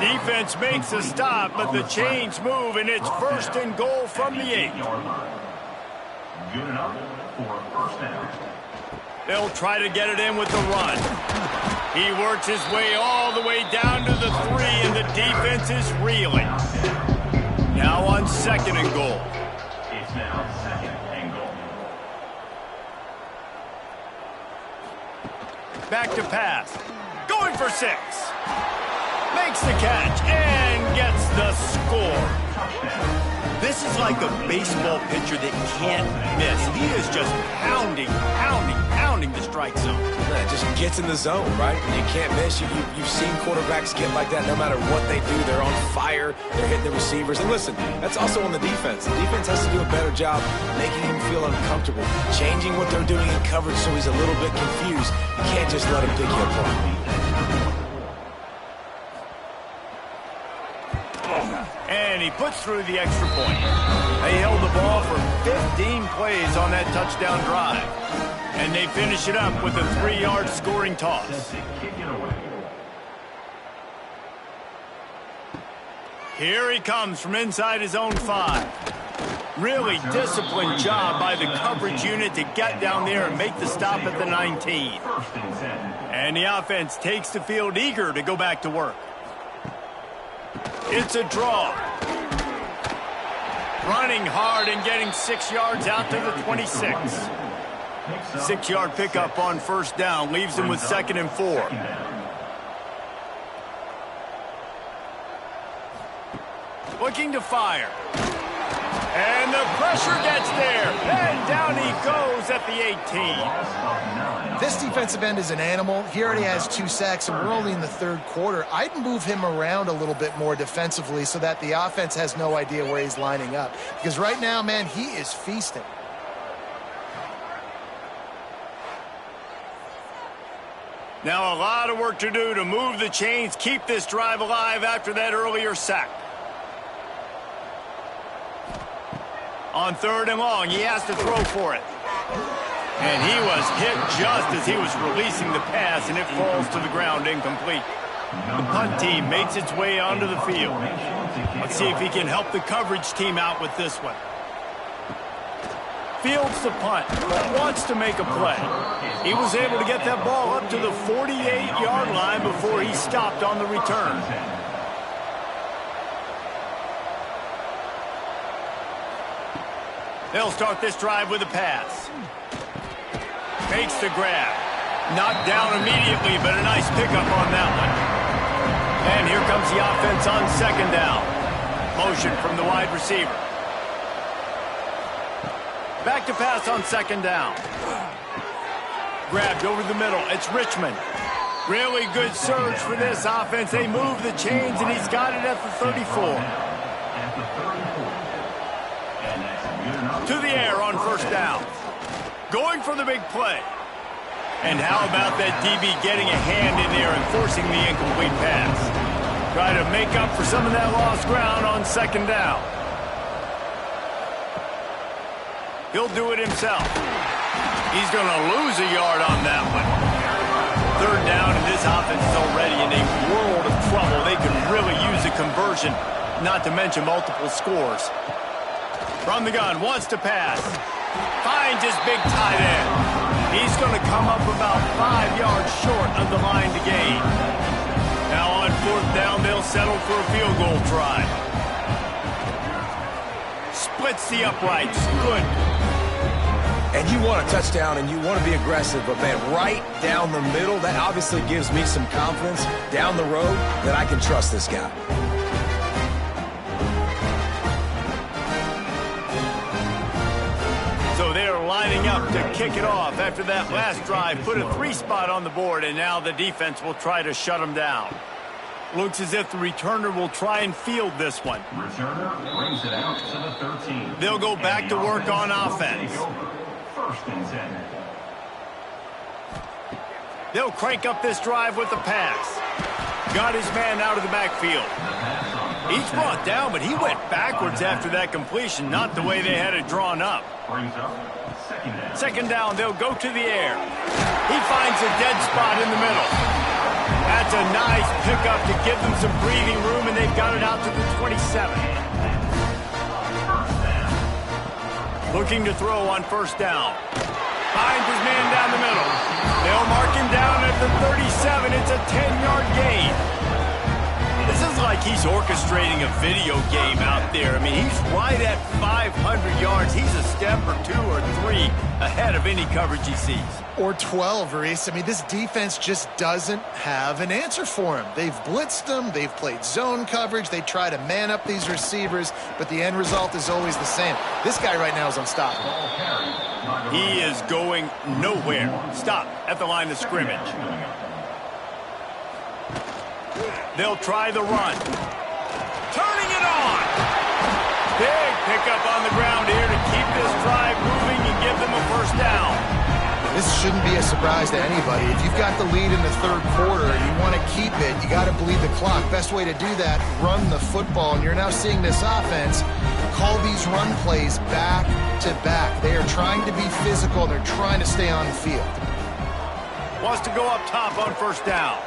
Speaker 1: Defense makes a stop, but the chains move, and it's 1st and goal from the 8.
Speaker 6: Good enough for a 1st down.
Speaker 1: They'll try to get it in with the run. He works his way all the way down to the 3, and the defense is reeling. Now on 2nd and goal.
Speaker 6: It's now 2nd and goal.
Speaker 1: Back to pass. Going for 6. Makes the catch and gets the score. This is like a baseball pitcher that can't miss. He is just pounding the strike zone.
Speaker 3: It just gets in the zone, right? When you can't miss, you've seen quarterbacks get like that no matter what they do. They're on fire. They're hitting the receivers. And listen, that's also on the defense. The defense has to do a better job making him feel uncomfortable, changing what they're doing in coverage so he's a little bit confused. You can't just let him pick you apart.
Speaker 1: And he puts through the extra point. They held the ball for 15 plays on that touchdown drive. And they finish it up with a 3-yard scoring toss. Here he comes from inside his own 5. Really disciplined job by the coverage unit to get down there and make the stop at the 19. And the offense takes the field eager to go back to work. It's a draw. Running hard and getting 6 yards out to the 26. 6-yard pickup on 1st down. Leaves them with 2nd and 4. Looking to fire. And the pressure gets there. And down he goes at the 18.
Speaker 2: This defensive end is an animal. He already has 2 sacks, and we're only in the 3rd quarter. I'd move him around a little bit more defensively so that the offense has no idea where he's lining up. Because right now, man, he is feasting.
Speaker 1: Now a lot of work to do to move the chains, keep this drive alive after that earlier sack. On 3rd and long, he has to throw for it. And he was hit just as he was releasing the pass, and it falls to the ground incomplete. The punt team makes its way onto the field. Let's see if he can help the coverage team out with this one. Fields the punt, wants to make a play. He was able to get that ball up to the 48-yard line before he stopped on the return. They'll start this drive with a pass. Makes the grab. Knocked down immediately, but a nice pickup on that one. And here comes the offense on second down. Motion from the wide receiver. Back to pass on second down. Grabbed over the middle. It's Richmond. Really good surge for this offense. They move the chains, and he's got it at the 34. To the air on first down. Going for the big play. And how about that DB getting a hand in there and forcing the incomplete pass? Try to make up for some of that lost ground on second down. He'll do it himself. He's going to lose a yard on that one. Third down, and this offense is already in a world of trouble. They could really use a conversion, not to mention multiple scores. From the gun, wants to pass. Finds his big tight end. He's going to come up about 5 yards short of the line to gain. Now on fourth down, they'll settle for a field goal try. Splits the uprights. Good.
Speaker 3: And you want a touchdown and you want to be aggressive, but man, right down the middle, that obviously gives me some confidence down the road that I can trust this guy.
Speaker 1: So they're lining up to kick it off after that last drive. Put a 3 spot on the board, and now the defense will try to shut them down. Looks as if the returner will try and field this one.
Speaker 6: Returner brings it out to the 13.
Speaker 1: They'll go back to work on offense.
Speaker 6: First and 10.
Speaker 1: They'll crank up this drive with the pass. Got his man out of the backfield. He's brought down, but he went backwards after that completion, not the way they had it drawn up.
Speaker 6: Brings up second down.
Speaker 1: Second down, they'll go to the air. He finds a dead spot in the middle. That's a nice pickup to give them some breathing room, and they've got it out to the 27. Looking to throw on first down. Finds his man down the middle. They'll mark him down at the 37. It's a 10-yard gain. This is like he's orchestrating a video game out there. I mean, he's right at 500 yards. He's a step or 2 or 3 ahead of any coverage he sees.
Speaker 2: Or 12, Reese. I mean, this defense just doesn't have an answer for him. They've blitzed him. They've played zone coverage. They try to man up these receivers, but the end result is always the same. This guy right now is unstoppable.
Speaker 1: He is going nowhere. Stop at the line of scrimmage. They'll try the run. Turning it on. Big pickup on the ground here to keep this drive moving and give them a first down.
Speaker 2: This shouldn't be a surprise to anybody. If you've got the lead in the third quarter and you want to keep it, you got to bleed the clock. Best way to do that, run the football. And you're now seeing this offense call these run plays back to back. They are trying to be physical. They're trying to stay on the field.
Speaker 1: Wants to go up top on first down.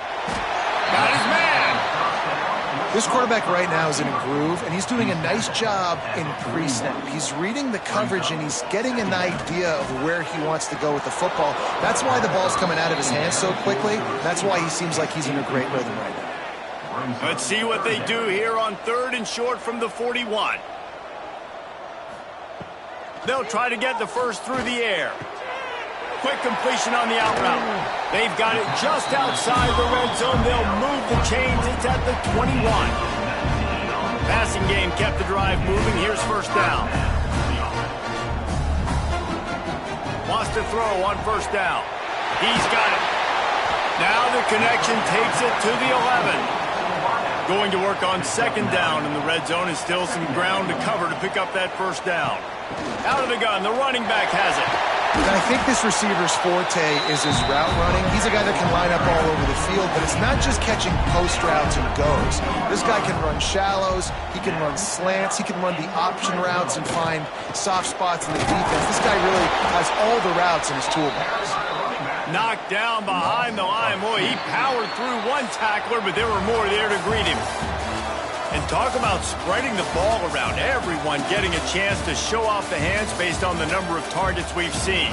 Speaker 1: Got his man.
Speaker 2: This quarterback right now is in a groove, and he's doing a nice job in pre-snap. He's reading the coverage, and he's getting an idea of where he wants to go with the football. That's why the ball's coming out of his hands so quickly. That's why he seems like he's in a great rhythm right now.
Speaker 1: Let's see what they do here on third and short from the 41. They'll try to get the first through the air. Quick completion on the out route. They've got it just outside the red zone. They'll move the chains. It's at the 21. Passing game kept the drive moving. Here's first down. Wants to throw on first down. He's got it. Now the connection takes it to the 11. Going to work on second down in the red zone is still some ground to cover to pick up that first down. Out of the gun, the running back has it.
Speaker 2: And I think this receiver's forte is his route running. He's a guy that can line up all over the field, but it's not just catching post routes and goes. This guy can run shallows, he can run slants, he can run the option routes and find soft spots in the defense. This guy really has all the routes in his toolbox.
Speaker 1: Knocked down behind the line. Boy, he powered through one tackler, but there were more there to greet him. And talk about spreading the ball around. Everyone getting a chance to show off the hands based on the number of targets we've seen.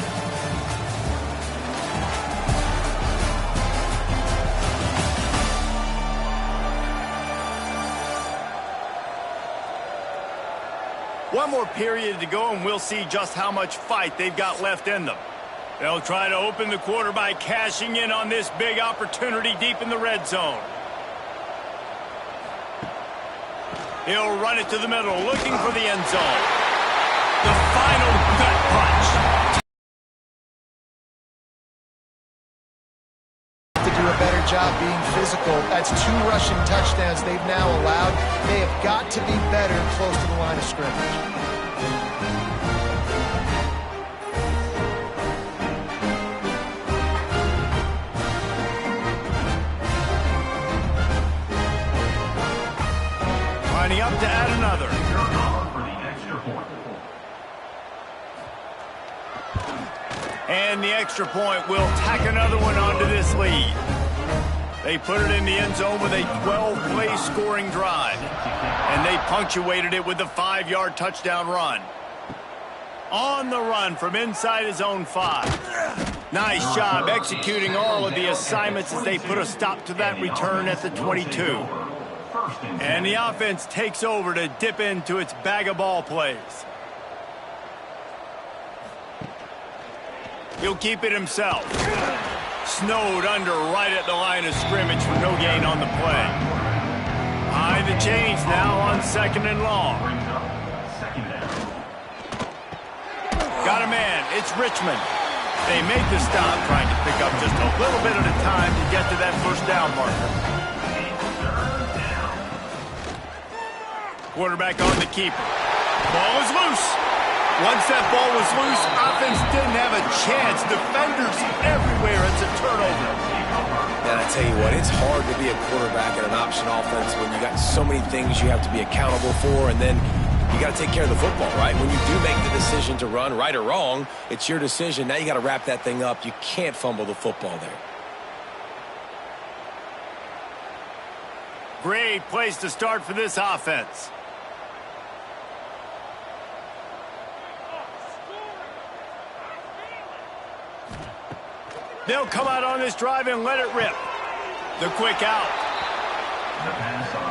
Speaker 1: One more period to go, and we'll see just how much fight they've got left in them. They'll try to open the quarter by cashing in on this big opportunity deep in the red zone. He'll run it to the middle, looking for the end zone. The final gut punch.
Speaker 2: To do a better job being physical. That's 2 rushing touchdowns they've now allowed. They have got to be better close to the line of scrimmage.
Speaker 1: Lining up to add another.
Speaker 6: For the extra point.
Speaker 1: And the extra point will tack another one onto this lead. They put it in the end zone with a 12-play scoring drive. And they punctuated it with a 5-yard touchdown run. On the run from inside his own 5. Nice job executing all of the assignments as they put a stop to that return at the 22. And the offense takes over to dip into its bag of ball plays. He'll keep it himself. Snowed under right at the line of scrimmage for no gain on the play. Behind the chains now on 2nd and long. Got a man. It's Richmond. They make the stop, trying to pick up just a little bit at a time to get to that first down marker. Quarterback on the keeper. Ball is loose. Once that ball was loose, offense didn't have a chance. Defenders everywhere. It's a turnover.
Speaker 3: And I tell you what, it's hard to be a quarterback in an option offense when you got so many things you have to be accountable for, and then you got to take care of the football, right? When you do make the decision to run, right or wrong, it's your decision. Now you got to wrap that thing up. You can't fumble the football there.
Speaker 1: Great place to start for this offense. They'll come out on this drive and let it rip. The quick out.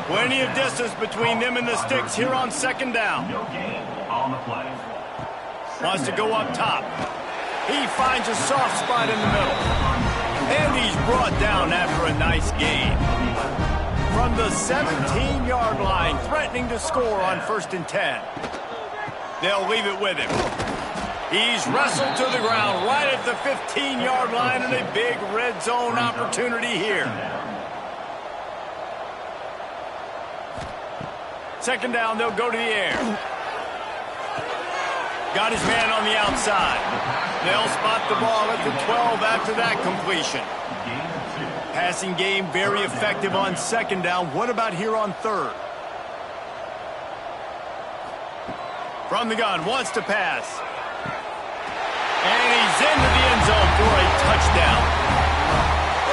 Speaker 1: Plenty of distance between them and the sticks here on 2nd down.
Speaker 6: No gain on the play.
Speaker 1: Wants to go up top. He finds a soft spot in the middle. And he's brought down after a nice gain. From the 17-yard line, threatening to score on 1st and 10. They'll leave it with him. He's wrestled to the ground right at the 15-yard line, and a big red zone opportunity here. 2nd down, they'll go to the air. Got his man on the outside. They'll spot the ball at the 12 after that completion. Passing game very effective on 2nd down. What about here on 3rd? From the gun, wants to pass. And he's into the end zone for a touchdown.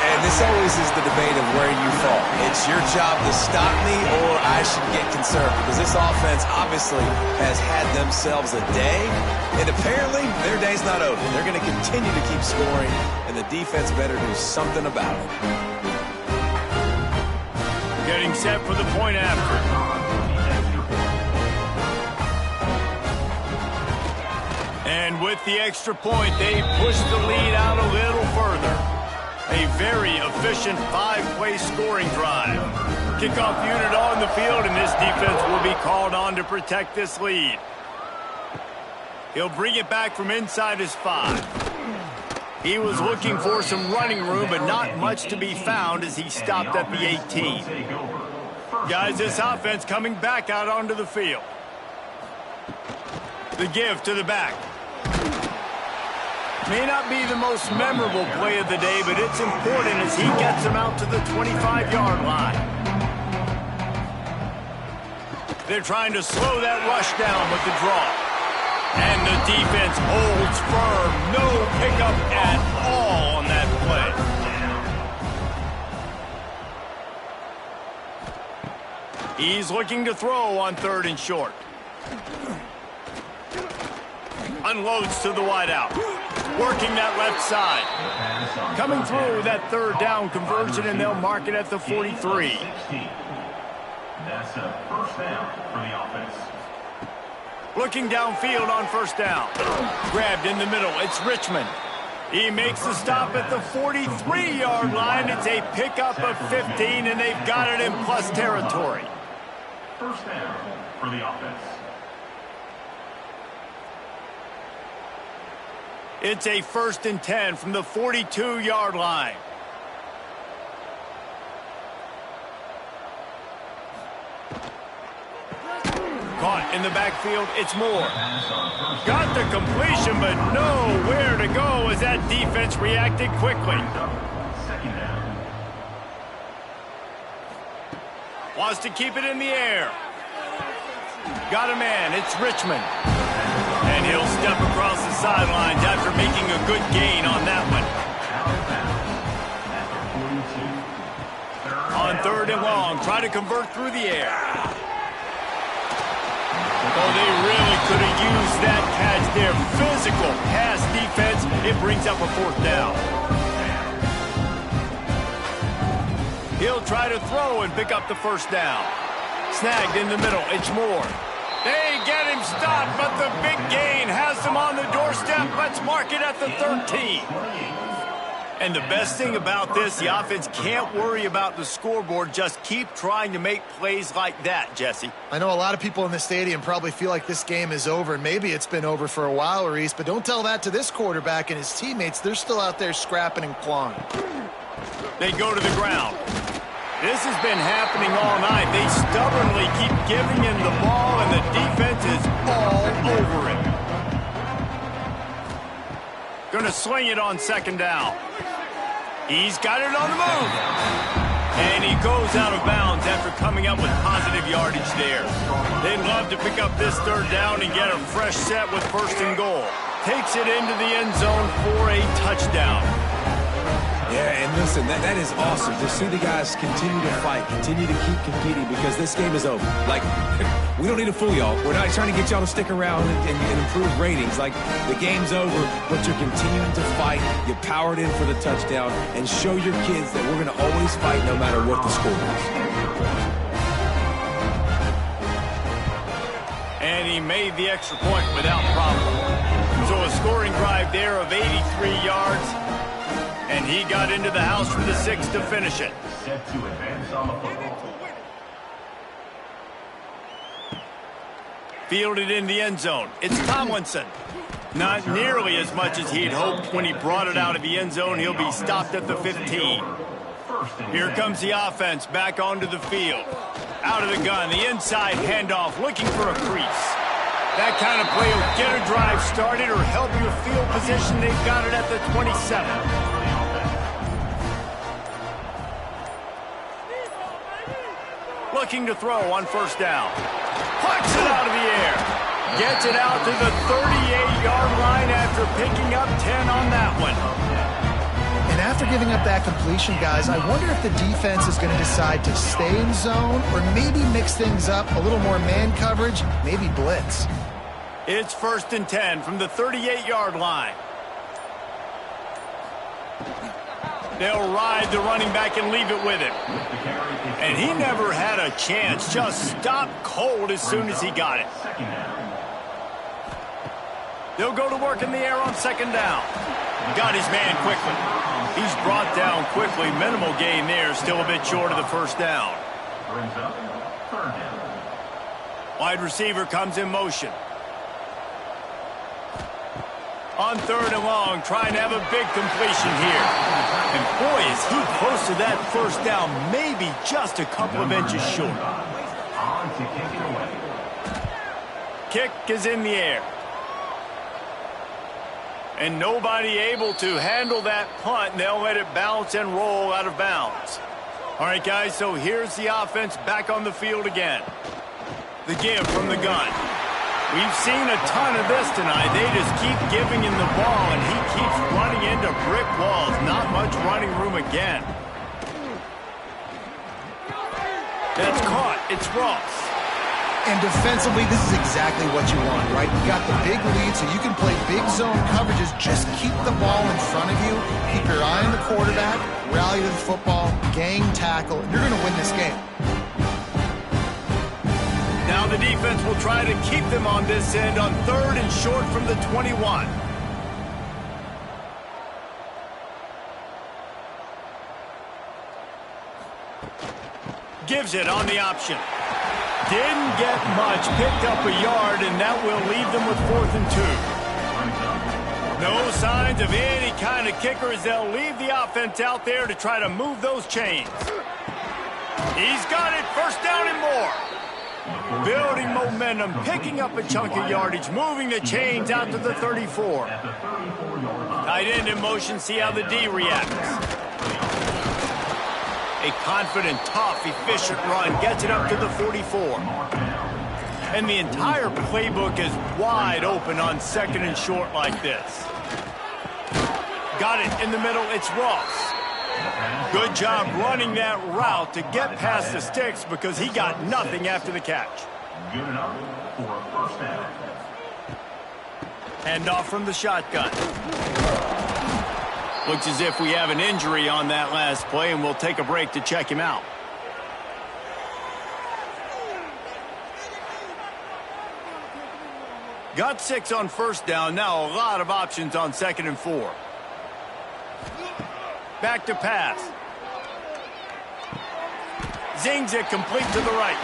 Speaker 3: And this always is the debate of where you fall. It's your job to stop me, or I should get concerned, because this offense obviously has had themselves a day, and apparently their day's not over. They're going to continue to keep scoring, and the defense better do something about it.
Speaker 1: Getting set for the point after. And with the extra point, they push the lead out a little further. A very efficient 5-play scoring drive. Kickoff unit on the field, and this defense will be called on to protect this lead. He'll bring it back from inside his 5. He was looking for some running room, but not much to be found as he stopped at the 18. Guys, this offense coming back out onto the field. The give to the back. May not be the most memorable play of the day, but it's important as he gets him out to the 25-yard line. They're trying to slow that rush down with the draw. And the defense holds firm. No pickup at all on that He's looking to throw on 3rd and short. Unloads to the wideout. Working that left side. Coming through that 3rd down conversion, and they'll mark it at the 43.
Speaker 6: That's a first down for the offense.
Speaker 1: Looking downfield on 1st down. Grabbed in the middle. It's Richmond. He makes the stop at the 43-yard line. It's a pickup of 15, and they've got it in plus territory.
Speaker 6: First down for the offense.
Speaker 1: It's a 1st and 10 from the 42-yard line. Caught in the backfield, it's Moore. Got the completion, but nowhere to go as that defense reacted quickly.
Speaker 6: Second down.
Speaker 1: Wants to keep it in the air. Got a man, it's Richmond. And he'll step across the sidelines after making a good gain on that one. On 3rd and long, try to convert through the air. Oh, they really could have used that catch there. Physical pass defense. It brings up a 4th down. He'll try to throw and pick up the 1st down. Snagged in the middle. It's Moore. They get him stopped, but the big gain has him on the doorstep. Let's mark it at the 13. And the best thing about this, the offense can't worry about the scoreboard. Just keep trying to make plays like that, Jesse.
Speaker 2: I know a lot of people in the stadium probably feel like this game is over, and maybe it's been over for a while, Reese, but don't tell that to this quarterback and his teammates. They're still out there scrapping and clawing.
Speaker 1: They go to the ground. This has been happening all night. They stubbornly keep giving him the ball, and the defense is all over him. Gonna swing it on 2nd down. He's got it on the move. And he goes out of bounds after coming up with positive yardage there. They'd love to pick up this 3rd down and get a fresh set with 1st and goal. Takes it into the end zone for a touchdown.
Speaker 3: Yeah, and listen, that is awesome to see the guys continue to fight, continue to keep competing, because this game is over. Like, we don't need to fool y'all. We're not trying to get y'all to stick around and improve ratings. Like, the game's over, but you're continuing to fight. You powered in for the touchdown, and show your kids that we're going to always fight no matter what the score is.
Speaker 1: And he made the extra point without problem. So a scoring drive there of 83 yards. And he got into the house for the 6 to finish it.
Speaker 6: Set to advance on the football.
Speaker 1: Fielded in the end zone. It's Tomlinson. Not nearly as much as he'd hoped when he brought it out of the end zone. He'll be stopped at the 15. Here comes the offense back onto the field. Out of the gun, the inside handoff, looking for a crease. That kind of play will get a drive started or help your field position. They've got it at the 27. Looking to throw on 1st down. Plucks it out of the air. Gets it out to the 38-yard line after picking up 10 on that one.
Speaker 2: And after giving up that completion, guys, I wonder if the defense is going to decide to stay in zone or maybe mix things up, a little more man coverage, maybe blitz.
Speaker 1: It's 1st and 10 from the 38-yard line. They'll ride the running back and leave it with him. And he never had a chance. Just stopped cold as soon as he got it. They'll go to work in the air on 2nd down. Got his man quickly. He's brought down quickly. Minimal gain there. Still a bit short of the 1st down.
Speaker 6: Brings up 3rd down.
Speaker 1: Wide receiver comes in motion. On 3rd and long, trying to have a big completion here. And boy, is he close to that 1st down, maybe just a couple of inches short.
Speaker 6: On to kick it away.
Speaker 1: Kick is in the air. And nobody able to handle that punt, and they'll let it bounce and roll out of bounds. All right, guys, so here's the offense back on the field again. The give from the gun. We've seen a ton of this tonight. They just keep giving him the ball, and he keeps running into brick walls. Not much running room again. That's caught. It's Ross.
Speaker 2: And defensively, this is exactly what you want, right? You got the big lead, so you can play big zone coverages. Just keep the ball in front of you. Keep your eye on the quarterback. Rally to the football. Gang tackle. You're going to win this game.
Speaker 1: Now the defense will try to keep them on this end on 3rd and short from the 21. Gives it on the option. Didn't get much, picked up a yard, and that will leave them with 4th and 2. No signs of any kind of kickers. They'll leave the offense out there to try to move those chains. He's got it, 1st down and more. Building momentum, picking up a chunk of yardage, moving the chains out to the 34. Tight end in motion, see how the D reacts. A confident, tough, efficient run gets it up to the 44. And the entire playbook is wide open on 2nd and short like this. Got it in the middle, it's Ross. Good job running that route to get past the sticks because he got nothing after the catch.
Speaker 6: Good enough for a 1st down.
Speaker 1: Hand off from the shotgun. Looks as if we have an injury on that last play, and we'll take a break to check him out. Got 6 on 1st down. Now a lot of options on 2nd and 4. Back to pass. Zings it complete to the right.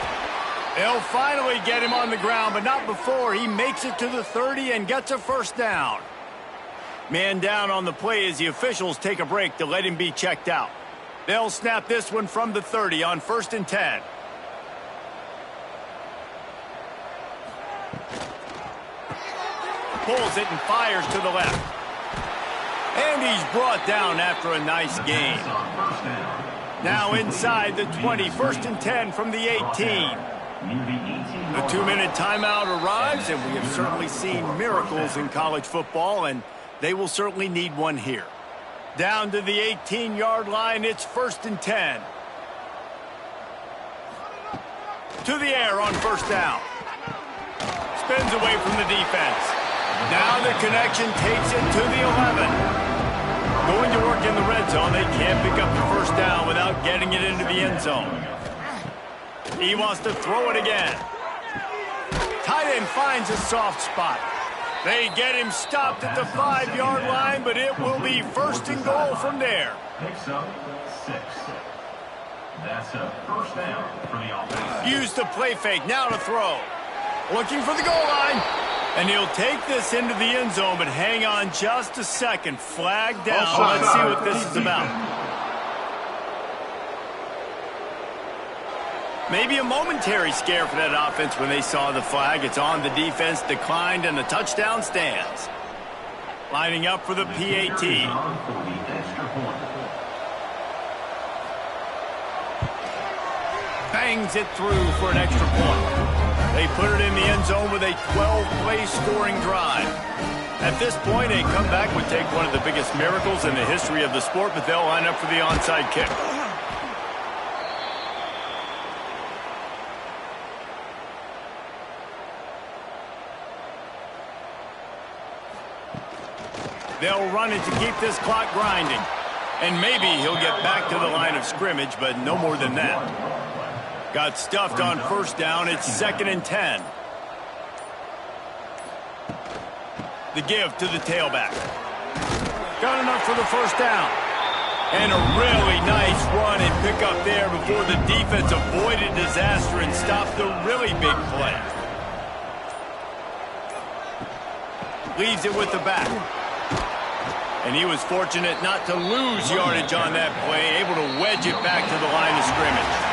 Speaker 1: They'll finally get him on the ground, but not before he makes it to the 30 and gets a 1st down. Man down on the play as the officials take a break to let him be checked out. They'll snap this one from the 30 on 1st and 10. Pulls it and fires to the left. And he's brought down after a nice gain. Now inside the 20, 1st and 10 from the 18. The 2-minute timeout arrives, and we have certainly seen miracles in college football, and they will certainly need one here. Down to the 18-yard line, it's 1st and 10. To the air on 1st down. Spins away from the defense. Now the connection takes it to the 11. Going to work in the red zone, they can't pick up the 1st down without getting it into the end zone. He wants to throw it again. Tight end finds a soft spot. They get him stopped at the 5-yard line, but it will be 1st and goal from there.
Speaker 6: Picks up 6. That's a 1st down for the offense.
Speaker 1: Use the play fake, now to throw. Looking for the goal line. And he'll take this into the end zone, but hang on just a second. Flag down. Let's see what this is about. Maybe a momentary scare for that offense when they saw the flag. It's on, the defense declined, and the touchdown stands. Lining up for the PAT. Bangs it through for an extra point. They put it in the end zone with a 12-play scoring drive. At this point, a comeback would take one of the biggest miracles in the history of the sport, but they'll line up for the onside kick. They'll run it to keep this clock grinding. And maybe he'll get back to the line of scrimmage, but no more than that. Got stuffed on 1st down. It's 2nd and 10. The give to the tailback. Got enough for the 1st down. And a really nice run and pick up there before the defense avoided disaster and stopped the really big play. Leaves it with the back. And he was fortunate not to lose yardage on that play, able to wedge it back to the line of scrimmage.